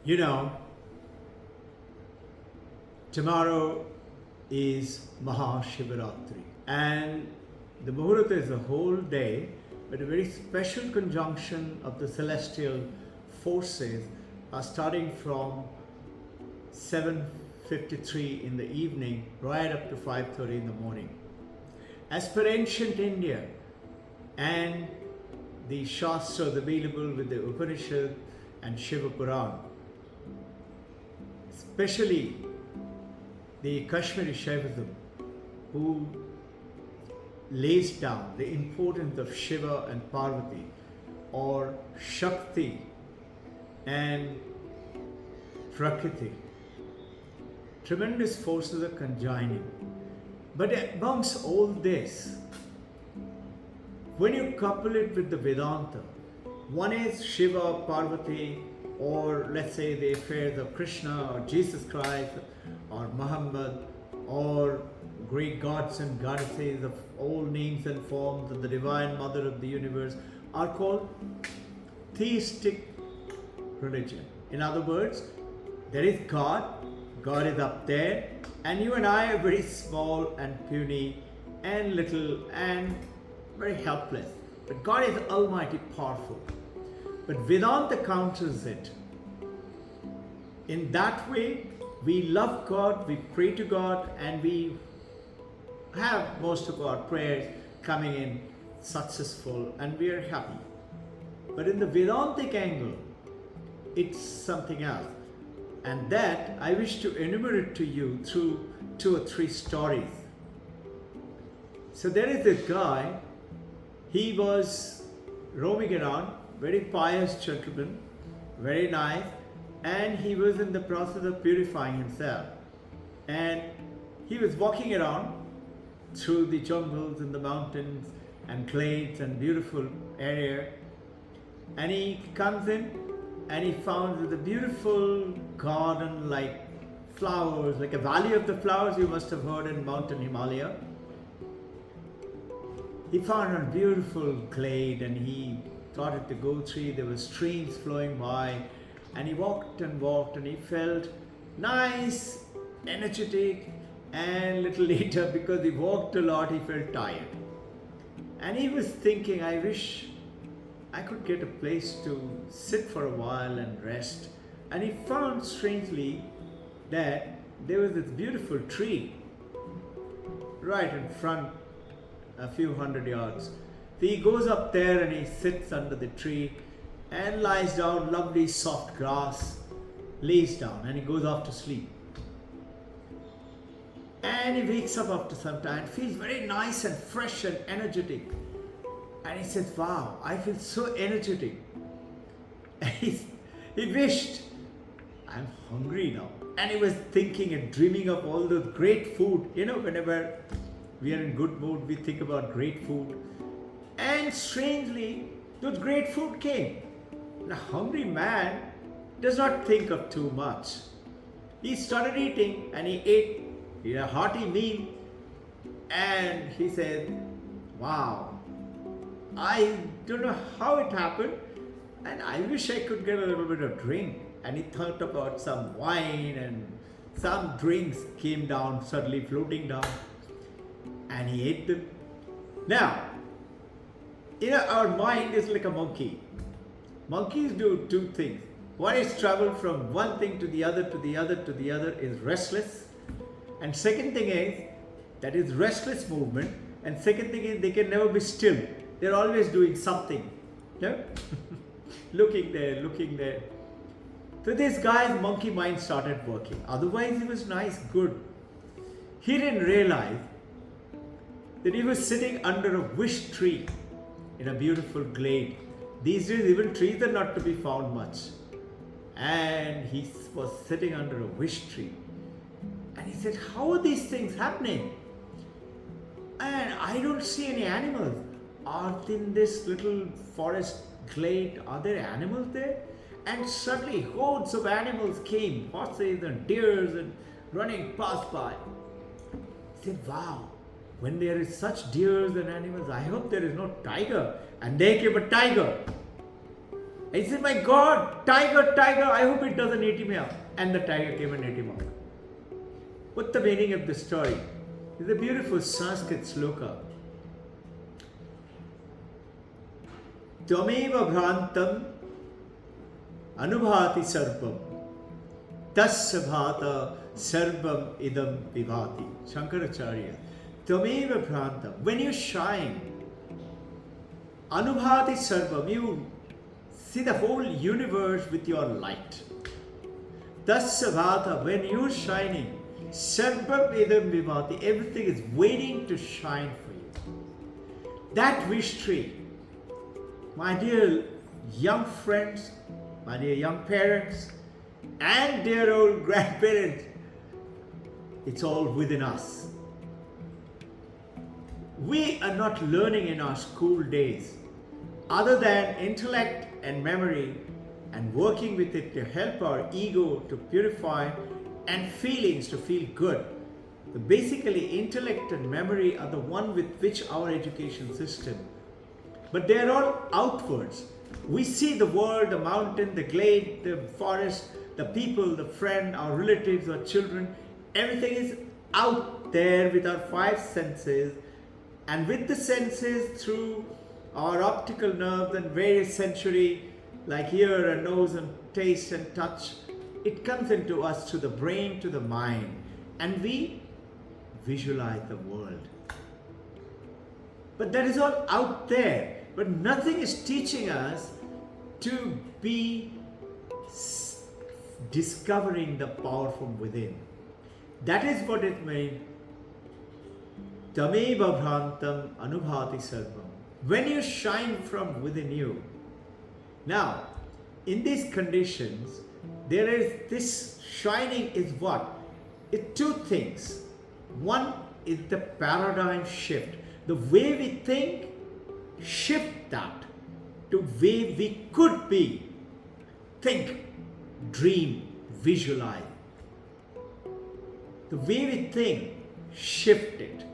You know, tomorrow is Mahashivaratri, and the Muhurta is a whole day, but a very special conjunction of the celestial forces are starting from 7:53 in the evening right up to 5:30 in the morning. As per ancient India and the Shastras available with the Upanishad and Shiva Puran, especially the Kashmiri Shaivism, who lays down the importance of Shiva and Parvati, or Shakti and Prakriti. Tremendous forces are conjoining. But amongst all this, when you couple it with the Vedanta, one is Shiva, Parvati, or let's say the affairs of Krishna or Jesus Christ or Muhammad or great gods and goddesses of all names and forms of the Divine Mother of the universe are called theistic religion. In other words, there is God, God is up there, and you and I are very small and puny and little and very helpless. But God is almighty powerful. But Vedanta counters it. In that way, we love God, we pray to God, and we have most of our prayers coming in successful, and we are happy. But in the Vedantic angle, it's something else. And that I wish to enumerate to you through 2 or 3 stories. So there is this guy, he was roaming around, very pious gentleman, very nice, and he was in the process of purifying himself. And he was walking around through the jungles and the mountains and glades and beautiful area. And he comes in and he found the beautiful garden like flowers, like a valley of the flowers you must have heard in mountain Himalaya. He found a beautiful glade and he started to go through. There were streams flowing by, and he walked and walked, and he felt nice, energetic, and a little later, because he walked a lot, he felt tired. And he was thinking, I wish I could get a place to sit for a while and rest. And he found strangely that there was this beautiful tree right in front, a few hundred yards. So he goes up there and he sits under the tree and lies down, lovely soft grass, lays down, and he goes off to sleep. And he wakes up after some time, feels very nice and fresh and energetic. And he says, wow, I feel so energetic. And he wished, I'm hungry now. And he was thinking and dreaming of all those great food. You know, whenever we are in good mood, we think about great food. And strangely, those great food came. And a hungry man does not think of too much. He started eating and he ate a hearty meal. And he said, wow, I don't know how it happened, and I wish I could get a little bit of drink. And he thought about some wine, and some drinks came down, suddenly floating down, and he ate them. Now, our mind is like a monkey. Monkeys do 2 things. One is travel from one thing to the other, to the other, to the other, is restless. And second thing is, that is restless movement. And second thing is, they can never be still. They're always doing something. Yeah? Looking there, looking there. So this guy's monkey mind started working. Otherwise he was nice, good. He didn't realize that he was sitting under a wish tree in a beautiful glade. These days even trees are not to be found much. And he was sitting under a wish tree. And he said, how are these things happening? And I don't see any animals. Are in this little forest glade, are there animals there? And suddenly hordes of animals came, horses and deers, and running past by. He said, wow, when there is such deers and animals, I hope there is no tiger. And there came a tiger. And he said, my God, tiger, tiger, I hope it doesn't eat him up. And the tiger came and ate him up. What's the meaning of the story? It's a beautiful Sanskrit sloka. Tvameva bhrantam anubhati sarvam tasya bhata sarvam idam vibhati. Shankaracharya. Tvameva bhrantam. When you shine, anubhati sarvam, you see the whole universe with your light. Tasya bhata, when you're shining, sarvam idam vibhati, everything is waiting to shine for you. That wish tree, my dear young friends, my dear young parents, and dear old grandparents, it's all within us. We are not learning in our school days other than intellect and memory and working with it to help our ego to purify and feelings to feel good. Basically, intellect and memory are the one with which our education system, but they are all outwards. We see the world, the mountain, the glade, the forest, the people, the friend, our relatives, our children. Everything is out there with our five senses, and with the senses through our optical nerves and various sensory like ear and nose and taste and touch, it comes into us to the brain, to the mind, and we visualize the world. But that is all out there. But nothing is teaching us to be discovering the power from within. That is what it means. Tameva bhrantam anubhati sarvam. When you shine from within you. Now, in these conditions, there is this shining is what? It's two things. One is the paradigm shift. The way we think, shift that to way we could be. Think, dream, visualize. The way we think, shift it.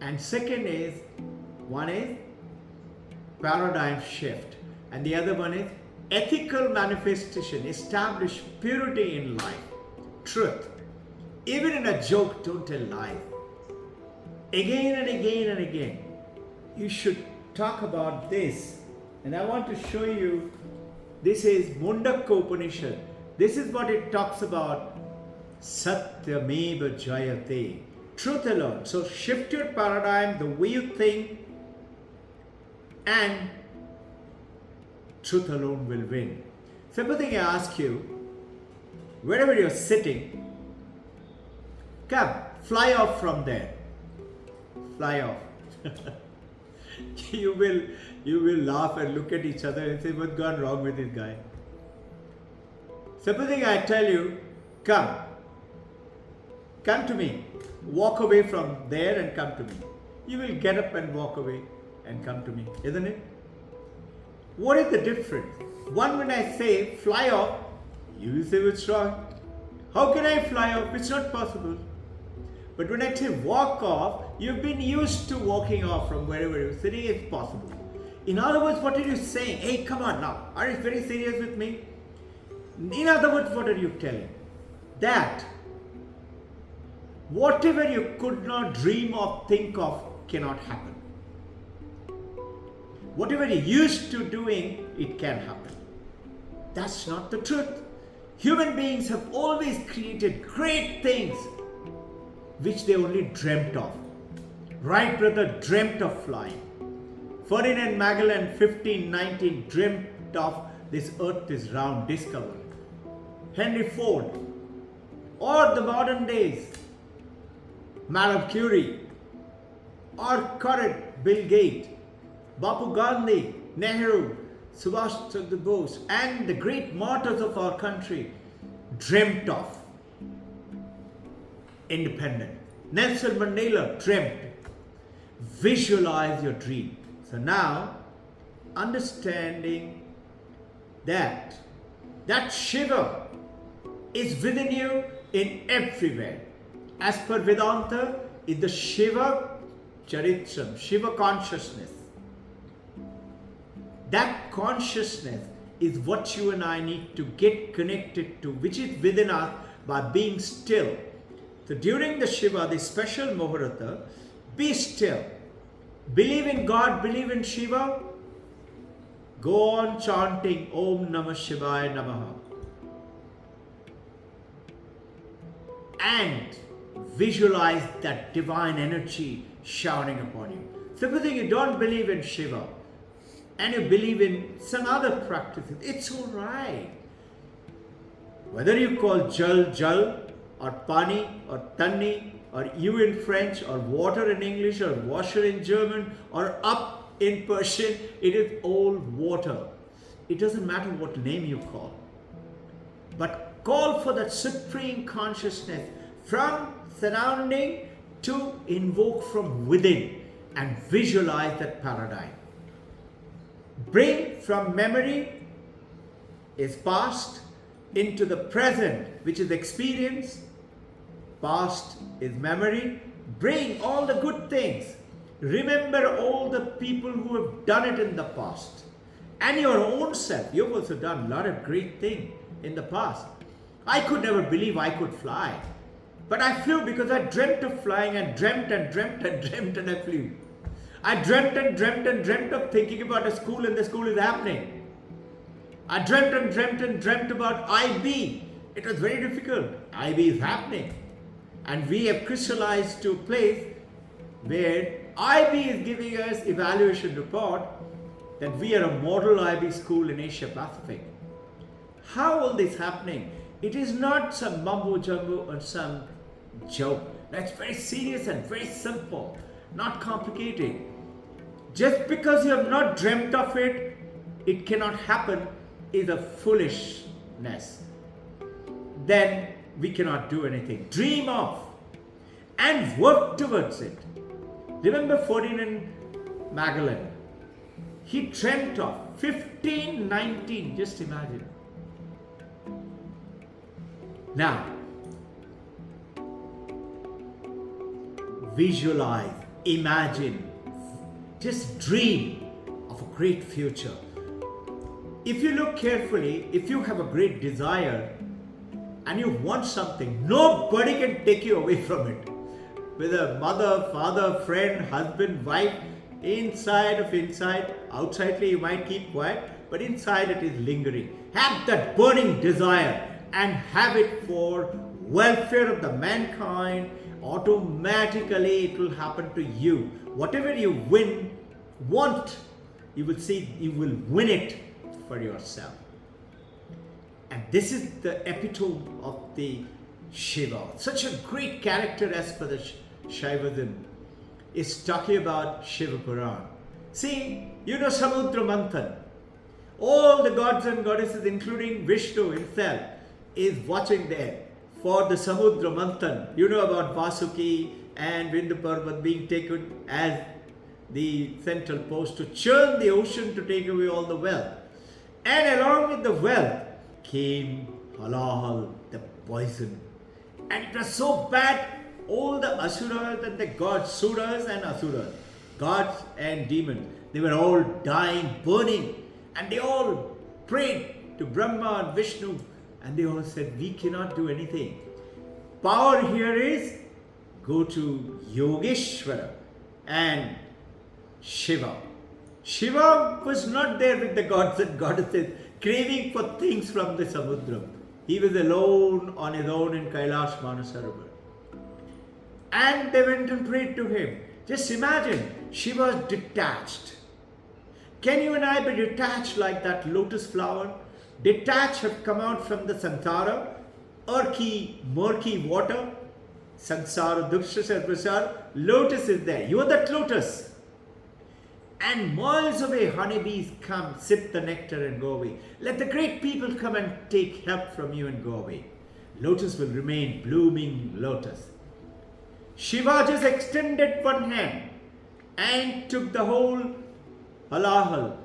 And second is, one is paradigm shift, and the other one is ethical manifestation. Establish purity in life, truth. Even in a joke, don't tell lies. Again and again and again, you should talk about this. And I want to show you, this is Mundaka Upanishad. This is what it talks about. Satyameva Jayate. Truth alone. So shift your paradigm, the way you think, and truth alone will win. Supposing I ask you, wherever you're sitting, come, fly off from there. Fly off. You will laugh and look at each other and say, what's gone wrong with this guy? Supposing I tell you, come to me. Walk away from there and come to me. You will get up and walk away and come to me, isn't it? What is the difference? One, when I say fly off, you will say what's wrong. How can I fly off? It's not possible. But when I say walk off, you've been used to walking off from wherever you're sitting. It's possible. In other words, what are you saying? Hey, come on now. Are you very serious with me? In other words, what are you telling? That whatever you could not dream of, think of, cannot happen. Whatever you're used to doing, it can happen. That's not the truth. Human beings have always created great things which they only dreamt of. Wright brother dreamt of flying. Ferdinand Magellan, 1519, dreamt of this earth is round, discovered. Henry Ford, or the modern days, Madame Curie, or current Bill Gates, Bapu Gandhi, Nehru, Subhash Chandra Bose, and the great martyrs of our country dreamt of independence. Nelson Mandela dreamt. Visualize your dream. So now, understanding that Shiva is within you in everywhere. As per Vedanta, is the Shiva Charitram, Shiva consciousness. That consciousness is what you and I need to get connected to, which is within us by being still. So during the Shiva, the special Muhurta, be still. Believe in God, believe in Shiva. Go on chanting Om Namah Shivaya Namaha. And visualize that divine energy showering upon you. Supposing you don't believe in Shiva and you believe in some other practices, it's all right. Whether you call Jal Jal or Pani or Tanni or you in French or water in English or washer in German or up in Persian, it is all water. It doesn't matter what name you call. But call for that supreme consciousness from surrounding to invoke from within and visualize that paradigm. Bring from memory is past into the present, which is experience. Past is memory. Bring all the good things. Remember all the people who have done it in the past. And your own self. You've also done a lot of great things in the past. I could never believe I could fly. But I flew because I dreamt of flying and dreamt and dreamt and dreamt and I flew. I dreamt and dreamt and dreamt of thinking about a school and the school is happening. I dreamt and dreamt and dreamt about IB. It was very difficult. IB is happening. And we have crystallized to a place where IB is giving us evaluation report that we are a model IB school in Asia Pacific. How all this happening? It is not some mumbo jumbo or some joke. That's very serious and very simple, not complicated. Just because you have not dreamt of it, it cannot happen is a foolishness. Then we cannot do anything. Dream of and work towards it. Remember Ferdinand Magellan. He dreamt of 1519, just imagine. Now, visualize, imagine, just dream of a great future. If you look carefully, if you have a great desire and you want something, nobody can take you away from it. Whether mother, father, friend, husband, wife, inside, outsidely you might keep quiet, but inside it is lingering. Have that burning desire and have it for welfare of the mankind. Automatically it will happen to you. Whatever you want, you will see, you will win it for yourself. And this is the epitome of the Shiva. Such a great character as per the Shaivism is talking about Shiva Puran. See, you know Samudra Manthan. All the gods and goddesses, including Vishnu himself, is watching there for the Samudra Manthan. You know about Vasuki and Vindhu being taken as the central post to churn the ocean to take away all the wealth. And along with the wealth came halal, the poison. And it was so bad, all the asuras and the gods, suras and asuras, gods and demons, they were all dying, burning. And they all prayed to Brahma and Vishnu. And they all said, we cannot do anything. Power here is, go to Yogeshwara and Shiva. Shiva was not there with the gods and goddesses, craving for things from the Samudra. He was alone on his own in Kailash Manasarovar. And they went and prayed to him. Just imagine, Shiva was detached. Can you and I be detached like that lotus flower? Detached, have come out from the samsara, murky water. Samsara, duksha, sarvasara. Lotus is there. You are that lotus. And miles away, honeybees come, sip the nectar and go away. Let the great people come and take help from you and go away. Lotus will remain blooming lotus. Shiva just extended one hand and took the whole halal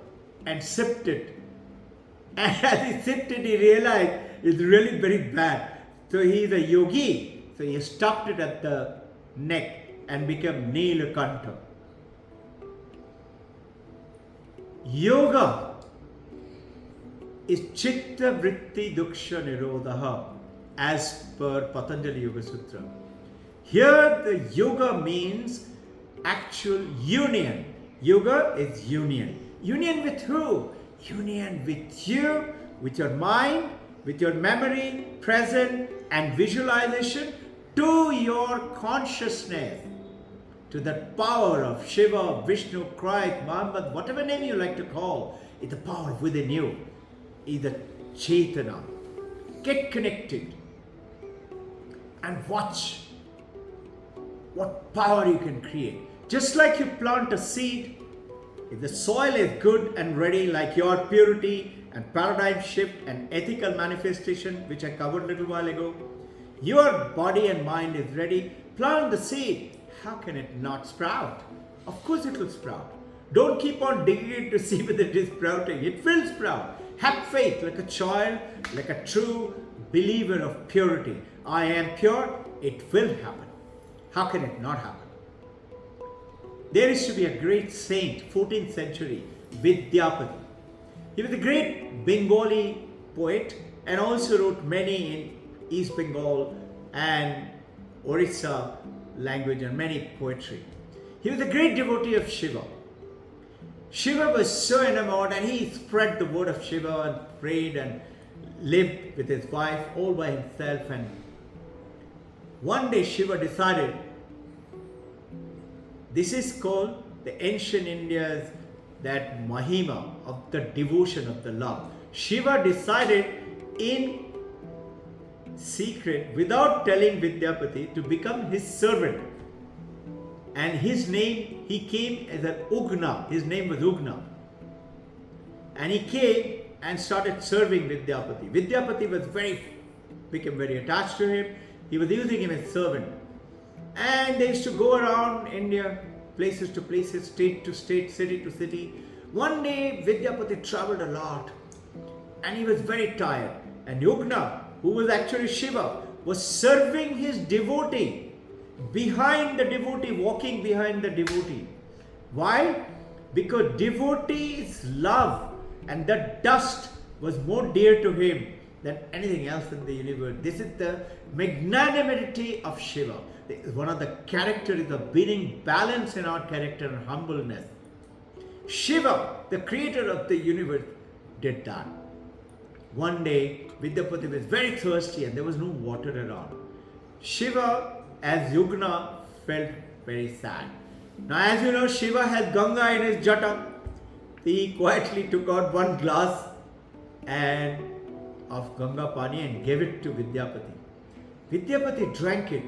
and sipped it. And as he sipped it, he realized it's really very bad. So he is a yogi. So he stopped it at the neck and became Nilakanta. Yoga is Chitta Vritti Duksha Nirodha as per Patanjali Yoga Sutra. Here the yoga means actual union. Yoga is union. Union with who? Union with you, with your mind, with your memory, present and visualization, to your consciousness, to that power of Shiva, Vishnu, Christ, Muhammad, whatever name you like to call, is the power within you, is the Chaitana. Get connected and watch what power you can create. Just like you plant a seed, if the soil is good and ready, like your purity and paradigm shift and ethical manifestation, which I covered a little while ago, your body and mind is ready, plant the seed. How can it not sprout? Of course it will sprout. Don't keep on digging it to see whether it is sprouting. It will sprout. Have faith like a child, like a true believer of purity. I am pure, it will happen. How can it not happen? There used to be a great saint, 14th century, Vidyapati. He was a great Bengali poet and also wrote many in East Bengal and Orissa language and many poetry. He was a great devotee of Shiva. Shiva was so enamored and he spread the word of Shiva and prayed and lived with his wife all by himself. And one day Shiva decided, this is called the ancient India's that Mahima of the devotion of the love. Shiva decided in secret, without telling Vidyapati, to become his servant. And his name, he came as an Ugna. His name was Ugna. And he came and started serving Vidyapati. Vidyapati became very attached to him. He was using him as servant. And they used to go around India, places to places, state to state, city to city. One day, Vidyapati traveled a lot and he was very tired. And Ugna, who was actually Shiva, was serving his devotee, behind the devotee, walking behind the devotee. Why? Because devotee's love and the dust was more dear to him than anything else in the universe. This is the magnanimity of Shiva. One of the characters of being balance in our character and humbleness. Shiva, the creator of the universe, did that. One day, Vidyapati was very thirsty and there was no water around. Shiva, as Yugna, felt very sad. Now, as you know, Shiva has Ganga in his jata. He quietly took out one glass of Ganga Pani and gave it to Vidyapati. Vidyapati drank it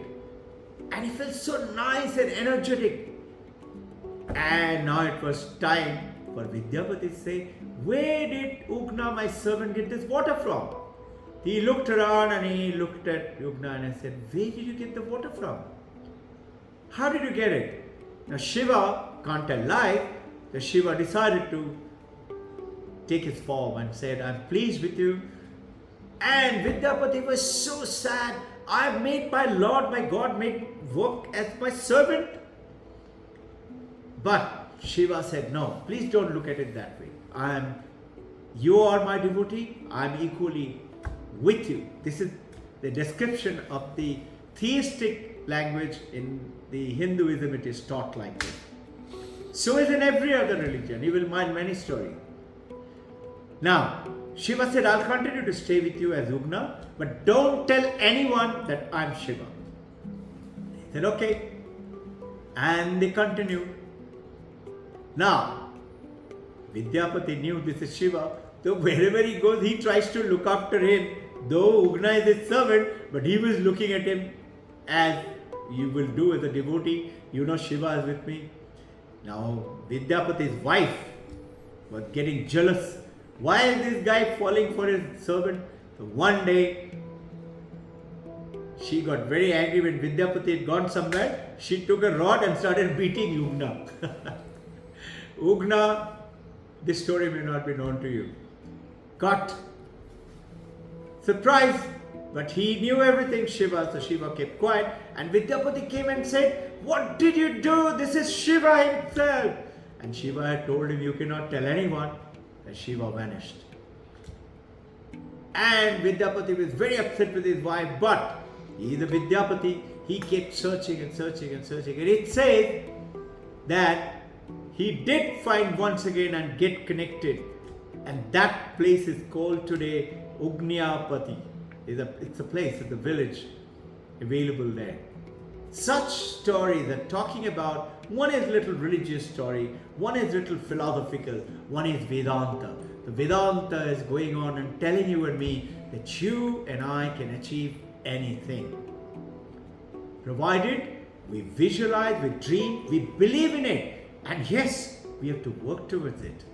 and he felt so nice and energetic. And now it was time for Vidyapati to say, where did Ugna, my servant, get this water from? He looked around and he looked at Ugna and said, where did you get the water from? How did you get it? Now Shiva can't tell lies. So Shiva decided to take his form and said, I'm pleased with you. And Vidyapati was so sad. I have made my Lord, my God, make work as my servant. But Shiva said, no, please don't look at it that way. You are my devotee. I am equally with you. This is the description of the theistic language in the Hinduism. It is taught like this. So is in every other religion. You will find many stories. Now, Shiva said, I'll continue to stay with you as Ugna, but don't tell anyone that I'm Shiva. He said, okay. And they continued. Now, Vidyapati knew this is Shiva, so wherever he goes, he tries to look after him. Though Ugna is his servant, but he was looking at him as you will do as a devotee. You know Shiva is with me. Now, Vidyapati's wife was getting jealous. Why is this guy falling for his servant? So one day, she got very angry when Vidyapati had gone somewhere. She took a rod and started beating Ugna. Ugna, this story may not be known to you, got surprised, but he knew everything, Shiva, so Shiva kept quiet. And Vidyapati came and said, what did you do? This is Shiva himself. And Shiva had told him, you cannot tell anyone. And Shiva vanished. And Vidyapati was very upset with his wife, but he is a Vidyapati. He kept searching and searching and searching. And it says that he did find once again and get connected. And that place is called today Ugnyapati. It's a place, it's a village available there. Such stories are talking about, one is little religious story, one is little philosophical, one is Vedanta. The Vedanta is going on and telling you and me that you and I can achieve anything. Provided we visualize, we dream, we believe in it. And yes, we have to work towards it.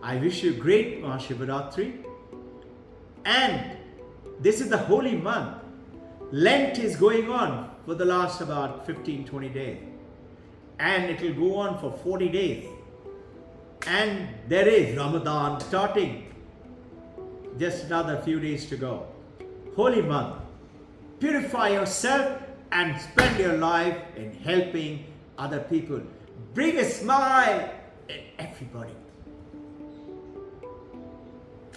I wish you great Mahashivaratri. And this is the holy month. Lent is going on for the last about 15-20 days. And it will go on for 40 days. And there is Ramadan starting. Just another few days to go. Holy month. Purify yourself and spend your life in helping other people. Bring a smile in everybody.